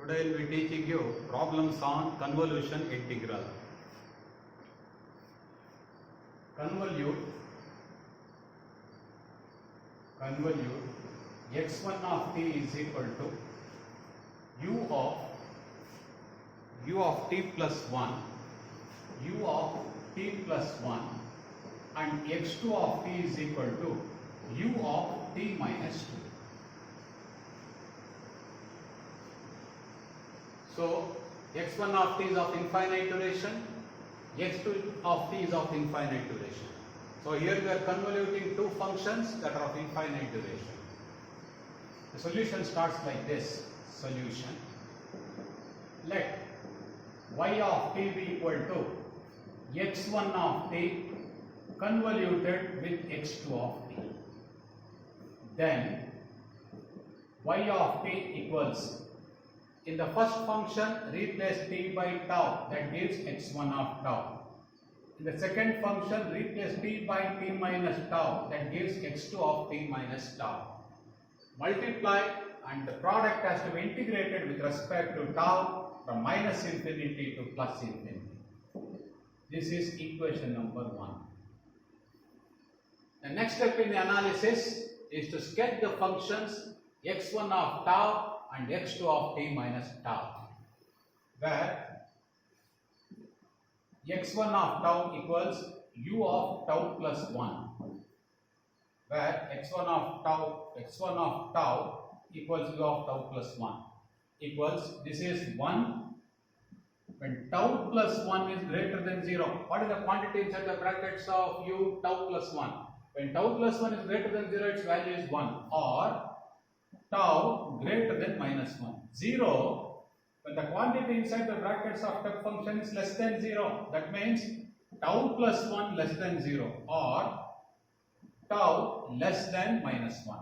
Today I will be teaching you problems on convolution integral. Convolute x1 of t is equal to u of t plus 1, u of t plus 1 and x2 of t is equal to u of t minus 2. So x1 of t is of infinite duration, x2 of t is of infinite duration. So here we are convoluting two functions that are of infinite duration. The solution starts like this. Solution. Let y of t be equal to x1 of t convoluted with x2 of t. Then y of t equals, in the first function replace t by tau, that gives x1 of tau. In the second function replace t by t minus tau, that gives x2 of t minus tau. Multiply and the product has to be integrated with respect to tau from minus infinity to plus infinity. This is equation number 1. The next step in the analysis is to sketch the functions x1 of tau and x2 of t minus tau, where x1 of tau equals u of tau plus 1, where x1 of tau equals u of tau plus 1 equals, this is 1 when tau plus 1 is greater than 0. What is the quantity inside the brackets of u tau plus 1? When tau plus 1 is greater than 0, its value is 1, or tau greater than minus 1. 0, when the quantity inside the brackets of the function is less than 0, that means tau plus 1 less than 0, or tau less than minus 1.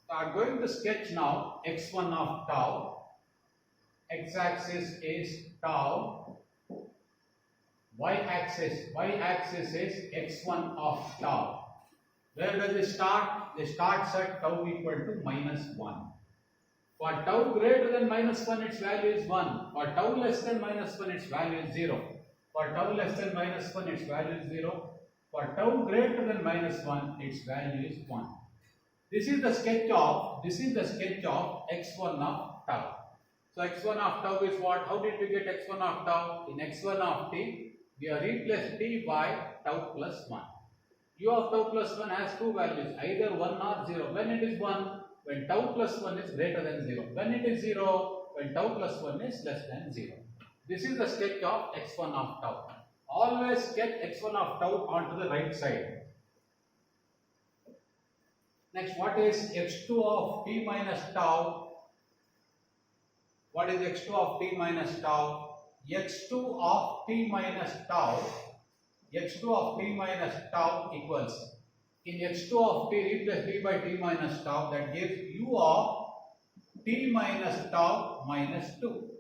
So I am going to sketch now x1 of tau. X-axis is tau, y-axis is x1 of tau. Where does it start? It starts at tau equal to minus 1. For tau greater than minus 1, its value is 1. For tau less than minus 1, its value is 0. For tau less than minus 1, its value is 0. For tau greater than minus 1, its value is 1. This is the sketch of x1 of tau. So x1 of tau is what? How did we get x1 of tau? In x1 of t, we have replaced t by tau plus 1. U of tau plus 1 has two values, either 1 or 0. When it is 1, when tau plus 1 is greater than 0. When it is 0, when tau plus 1 is less than 0. This is the sketch of x1 of tau. Always sketch x1 of tau onto the right side. Next, what is x2 of t minus tau? What is x2 of t minus tau? x2 of t minus tau equals, in x2 of t replace t by t minus tau, that gives u of t minus tau minus 2.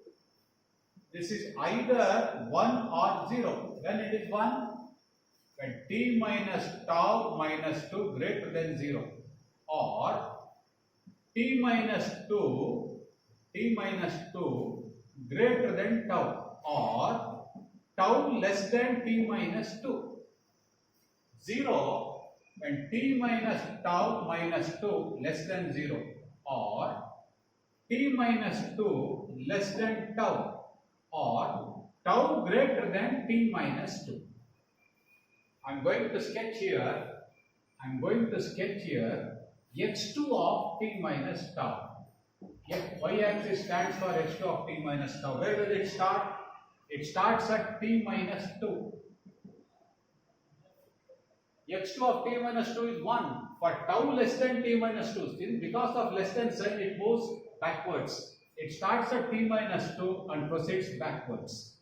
This is either 1 or 0. When it is 1, when t minus tau minus 2 greater than 0, or t minus 2 greater than tau, or tau less than t minus 2. 0 when t minus tau minus 2 less than 0, or t minus 2 less than tau, or tau greater than t minus 2. I am going to sketch here x2 of t minus tau. Y-axis stands for x2 of t minus tau. Where does it start? It starts at t minus 2. x2 of t minus 2 is 1. For tau less than t minus 2, since because of less than sign it moves backwards. It starts at t minus 2 and proceeds backwards.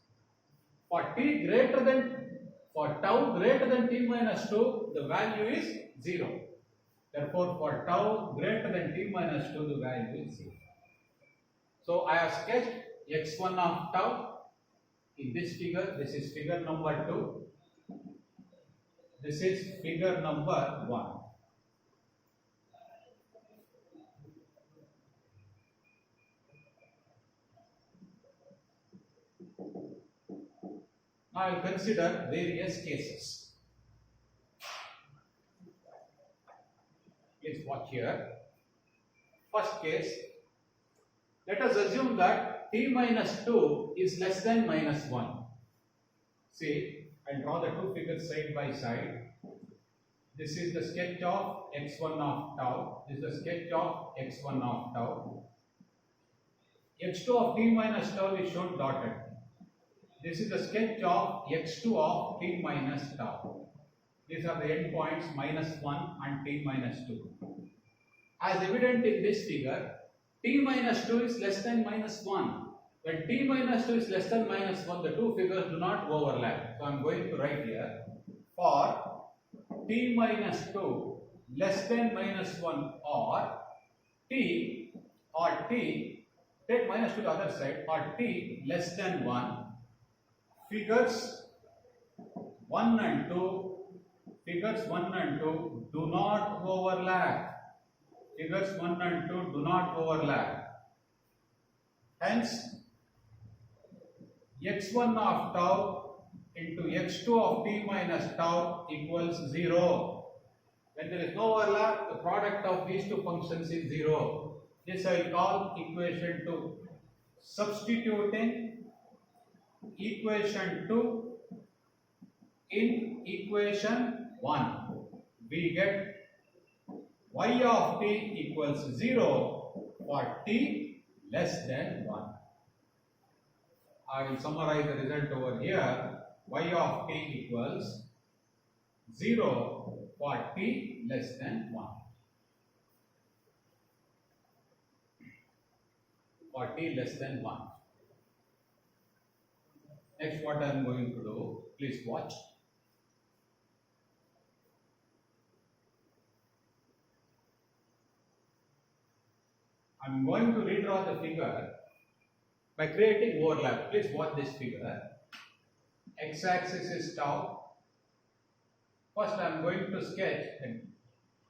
For tau greater than t minus 2, the value is 0. Therefore, for tau greater than t minus 2, the value is 0. So I have sketched x1 of tau in this figure. This is figure number 2. This is figure number 1. I will consider various cases. Please watch here. First case, let us assume that t minus 2 is less than minus 1. See, I draw the two figures side by side. This is the sketch of x1 of tau. This is the sketch of x1 of tau. x2 of t minus tau is shown dotted. This is the sketch of x2 of t minus tau. These are the endpoints -1 and t minus 2. As evident in this figure, t minus 2 is less than -1. When t minus 2 is less than -1, the two figures do not overlap. So I am going to write here, for t minus 2 less than -1 or t, take minus 2 to the other side, or t less than 1, figures 1 and 2 do not overlap. Figures 1 and 2 do not overlap. Hence, x1 of tau into x2 of t minus tau equals 0. When there is no overlap, the product of these two functions is 0. This I will call equation 2. Substituting equation 2 in equation 1, we get y of t equals 0 for t less than 1. I will summarize the result over here. Y of t equals 0 for t less than 1. For t less than 1. Next, what I am going to do, please watch. I am going to redraw the figure by creating overlap. Please watch this figure. X-axis is tau. First, I am going to sketch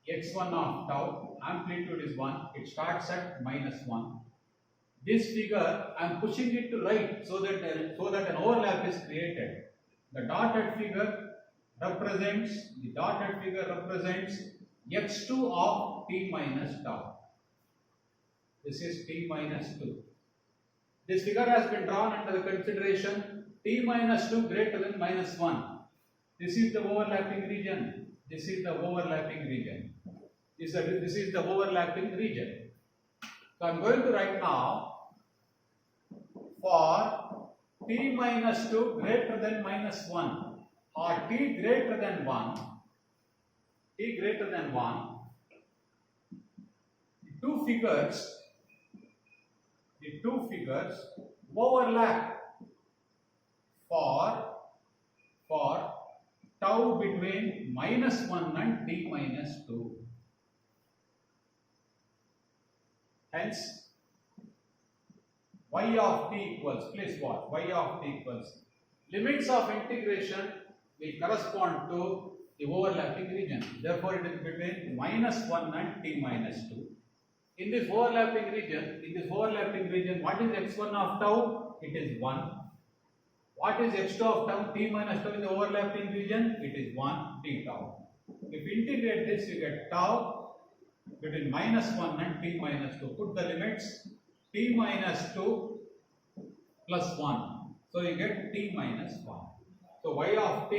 x1 of tau. Amplitude is 1. It starts at -1. This figure, I am pushing it to right so that an overlap is created. The dotted figure represents x2 of t minus tau. This is t minus 2. This figure has been drawn under the consideration t minus 2 greater than -1. This is the overlapping region. This is the overlapping region. This is the overlapping region. So I am going to write now, for t minus 2 greater than -1 or t greater than 1, the two figures overlap for tau between -1 and t minus 2. Hence, y of t equals, please watch, y of t equals, limits of integration will correspond to the overlapping region. Therefore, it is between -1 and t minus 2. In this overlapping region, what is x1 of tau? It is 1. What is x2 of tau? T minus tau in the overlapping region? It is 1 t tau. If you integrate this, you get tau between -1 and t minus 2. Put the limits, t minus 2 plus 1. So you get t minus 1. So y of t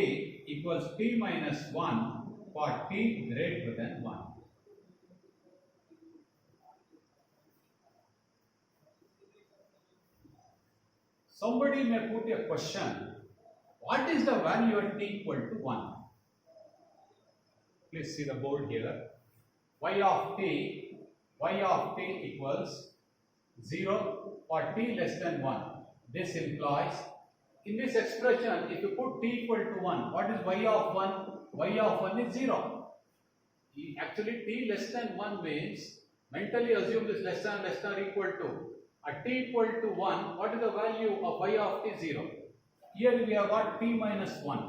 equals t minus 1 for t greater than 1. Somebody may put a question, what is the value at t equal to 1? Please see the board here. Y of t equals 0 for t less than 1. This implies, in this expression, if you put t equal to 1, what is y of 1? Y of 1 is 0. Actually, t less than 1 means, mentally assume this less than or equal to. At t equal to 1, what is the value of y of t? 0. Here we have got t minus 1.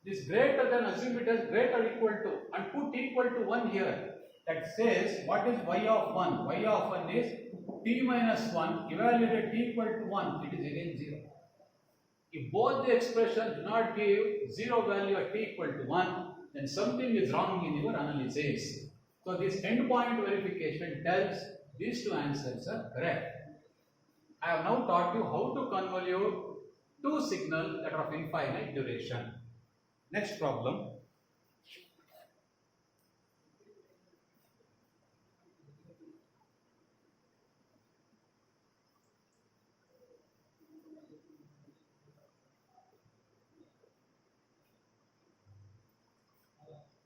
This greater than, assume it as greater or equal to, and put equal to 1 here. That says, what is y of 1? Y of 1 is t minus 1, evaluated t equal to 1, it is again 0. If both the expressions do not give 0 value at t equal to 1, then something is wrong in your analysis. So this endpoint verification tells these two answers are correct. I have now taught you how to convolute two signals that are of infinite duration. Next problem.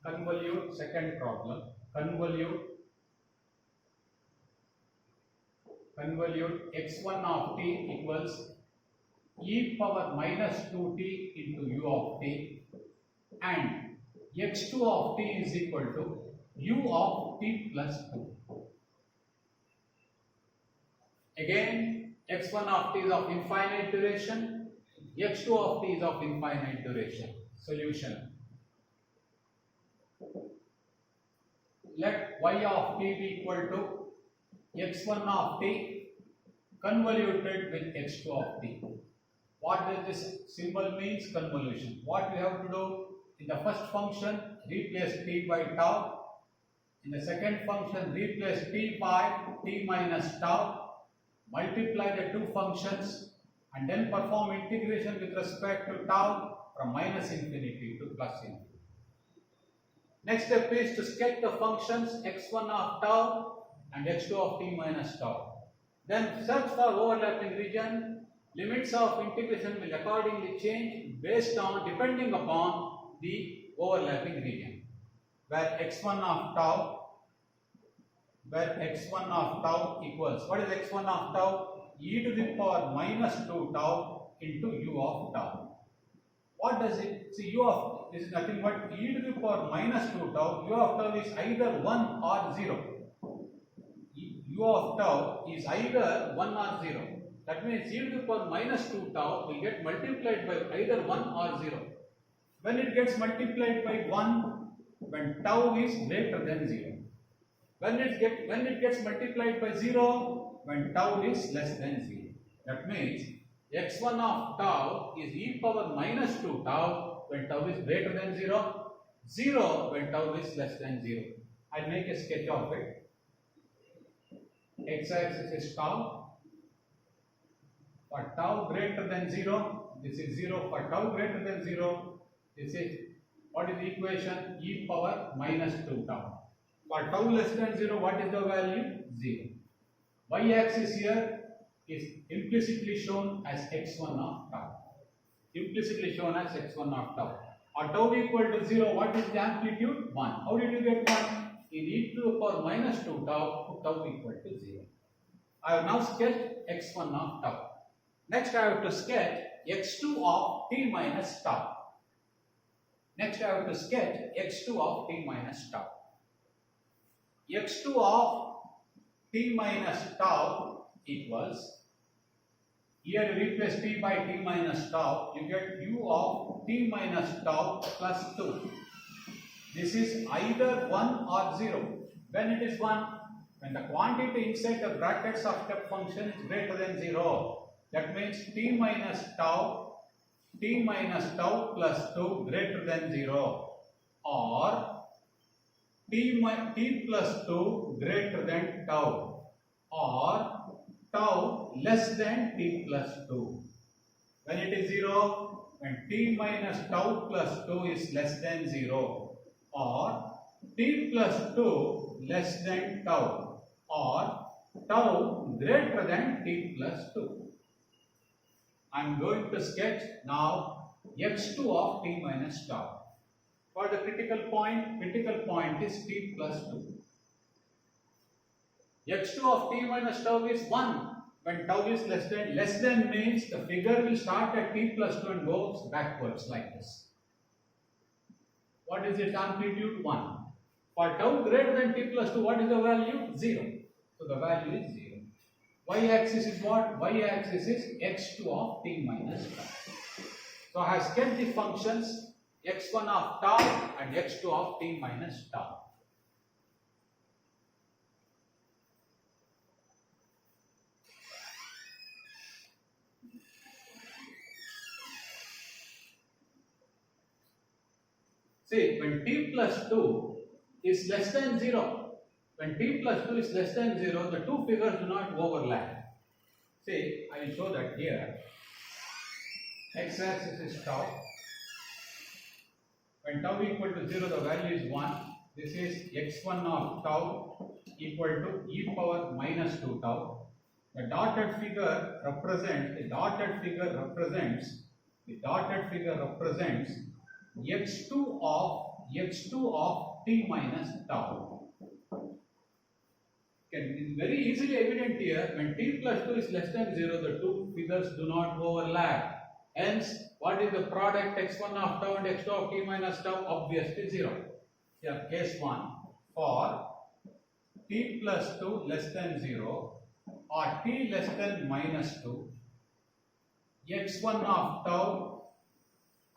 Convolute, second problem. Convolute x1 of t equals e power minus 2t into u of t, and x2 of t is equal to u of t plus 2. Again, x1 of t is of infinite duration, x2 of t is of infinite duration. Solution. Let y of t be equal to x1 of t convoluted with x2 of t. What does this symbol means? Convolution. What we have to do? In the first function, replace t by tau. In the second function, replace t by t minus tau. Multiply the two functions and then perform integration with respect to tau from minus infinity to plus infinity. Next step is to sketch the functions x1 of tau and x2 of t minus tau. Then search for overlapping region. Limits of integration will accordingly change based on, depending upon the overlapping region. Where x1 of tau equals, what is x1 of tau? E to the power minus 2 tau into u of tau. What does it? See, u of this is nothing but e to the power minus 2 tau. U of tau is either 1 or 0. U of tau is either 1 or 0. That means e to the power minus 2 tau will get multiplied by either 1 or 0. When it gets multiplied by 1, when tau is greater than 0. When it gets multiplied by 0, when tau is less than 0. That means x1 of tau is e power minus 2 tau when tau is greater than 0, 0 when tau is less than 0. I'll make a sketch of it. X-axis is tau. For tau greater than 0, this is 0. For tau greater than 0, this is, what is the equation? E power minus 2 tau. For tau less than 0, what is the value? 0. Y-axis here is implicitly shown as x1 of tau. Implicitly shown as x1 of tau. Or tau equal to 0, what is the amplitude? 1. How did you get 1? In e to the power minus 2 tau, tau equal to 0. I have now sketched x1 of tau. Next I have to sketch x2 of t minus tau. Next I have to sketch x2 of t minus tau. x2 of t minus tau equals, here you replace t by t minus tau, you get u of t minus tau plus 2. This is either 1 or 0. When it is 1, when the quantity inside the brackets of step function is greater than 0, that means t minus tau plus 2 greater than 0, or t plus 2 greater than tau, or tau less than t plus 2. When it is 0, when t minus tau plus 2 is less than 0, or t plus 2 less than tau, or tau greater than t plus 2. I am going to sketch now x2 of t minus tau. For the critical point is t plus 2. x2 of t minus tau is 1 when tau is less than means the figure will start at t plus 2 and goes backwards like this. What is its amplitude? 1. For tau greater than t plus 2, what is the value? 0. So the value is 0. Y-axis is what? Y-axis is x2 of t minus tau. So I have sketched the functions x1 of tau and x2 of t minus tau. See, when t plus 2 is less than 0, when t plus 2 is less than 0, the two figures do not overlap. See, I will show that here. X-axis is tau. When tau equal to 0, the value is 1. This is x1 of tau equal to e power minus 2 tau. The dotted figure represents x2 of t minus tau. It's very easily evident here. When t plus 2 is less than 0, the two figures do not overlap. Hence, what is the product x1 of tau and x2 of t minus tau? Obviously 0. Here, case 1. For t plus 2 less than 0 or t less than minus 2, x1 of tau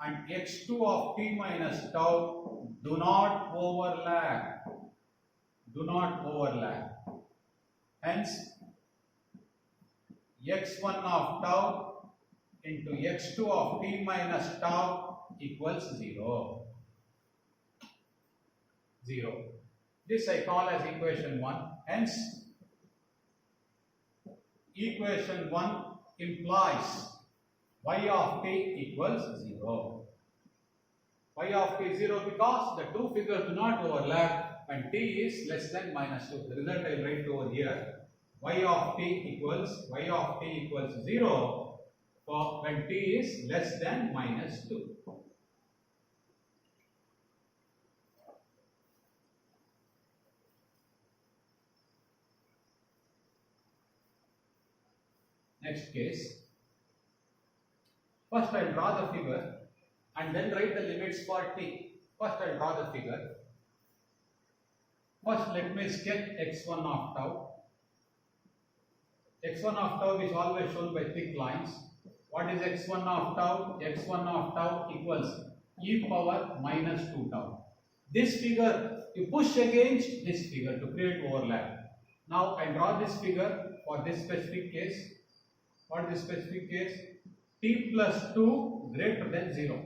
and x2 of t minus tau do not overlap. Hence, x1 of tau into x2 of t minus tau equals 0. This I call as equation 1. Hence, equation 1 implies y of t equals 0. Y of t is 0 because the two figures do not overlap when t is less than minus 2. The result I will write over here. Y of t equals 0 for when t is less than minus 2. Next case. First I will draw the figure and then write the limits for t. First I will draw the figure. First let me sketch x1 of tau. x1 of tau is always shown by thick lines. What is x1 of tau? x1 of tau equals e power minus 2 tau. This figure you push against this figure to create overlap. Now I draw this figure for this specific case. What is the specific case? T plus 2 greater than 0.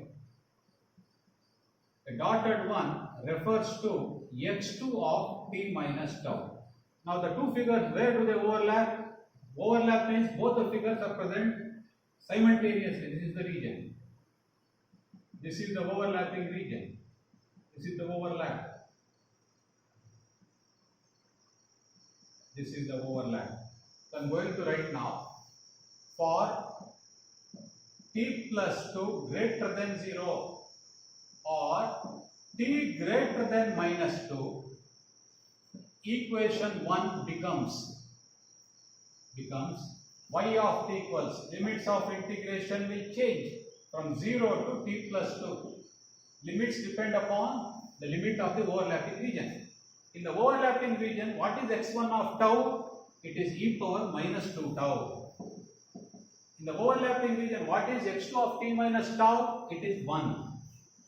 The dotted one refers to x2 of t minus tau. Now the two figures, where do they overlap? Overlap means both the figures are present simultaneously. This is the region. This is the overlapping region. This is the overlap. This is the overlap. So I am going to write now. For t plus 2 greater than 0 or t greater than minus 2, equation 1 becomes y of t equals, limits of integration will change from 0 to t plus 2. Limits depend upon the limit of the overlapping region. In the overlapping region, what is x1 of tau? It is e power minus 2 tau. In the overlapping region, what is x2 of t minus tau? It is 1.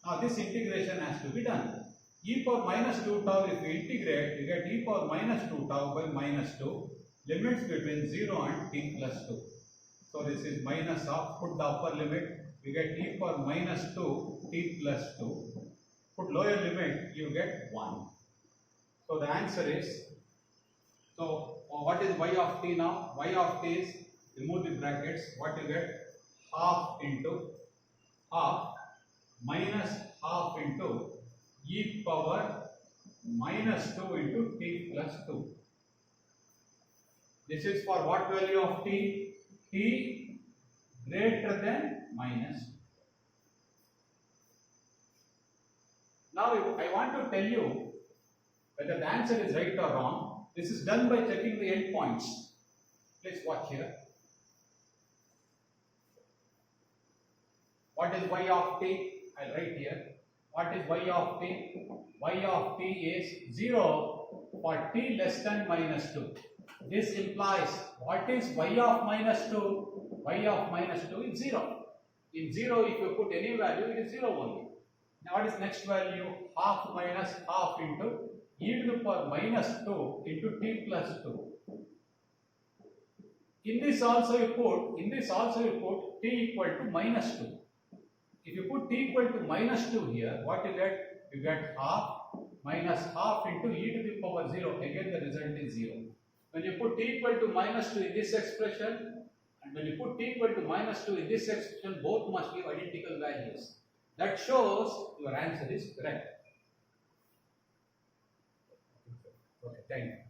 Now this integration has to be done. E power minus 2 tau, if we integrate, we get e power minus 2 tau by minus 2. Limits between 0 and t plus 2. So this is minus of, put the upper limit, we get e power minus 2 t plus 2. Put lower limit, you get 1. So the answer is, so what is y of t now? Y of t is, remove the brackets, what you get? Half into half minus half into e power minus 2 into t plus 2. This is for what value of t? T greater than minus 2. Now I want to tell you whether the answer is right or wrong. This is done by checking the endpoints. Please watch here. What is y of t? I'll write here. What is y of t? Y of t is 0 for t less than minus 2. This implies, what is y of minus 2? Y of minus 2 is 0. In 0, if you put any value, it is 0 only. Now what is next value? Half minus half into e to the power minus 2 into t plus 2. In this also you put t equal to minus 2. If you put t equal to minus 2 here, what you get? You get half minus half into e to the power 0. Again the result is 0. When you put t equal to minus 2 in this expression, and when you put t equal to minus 2 in this expression, both must give identical values. That shows your answer is correct. Okay, thank you.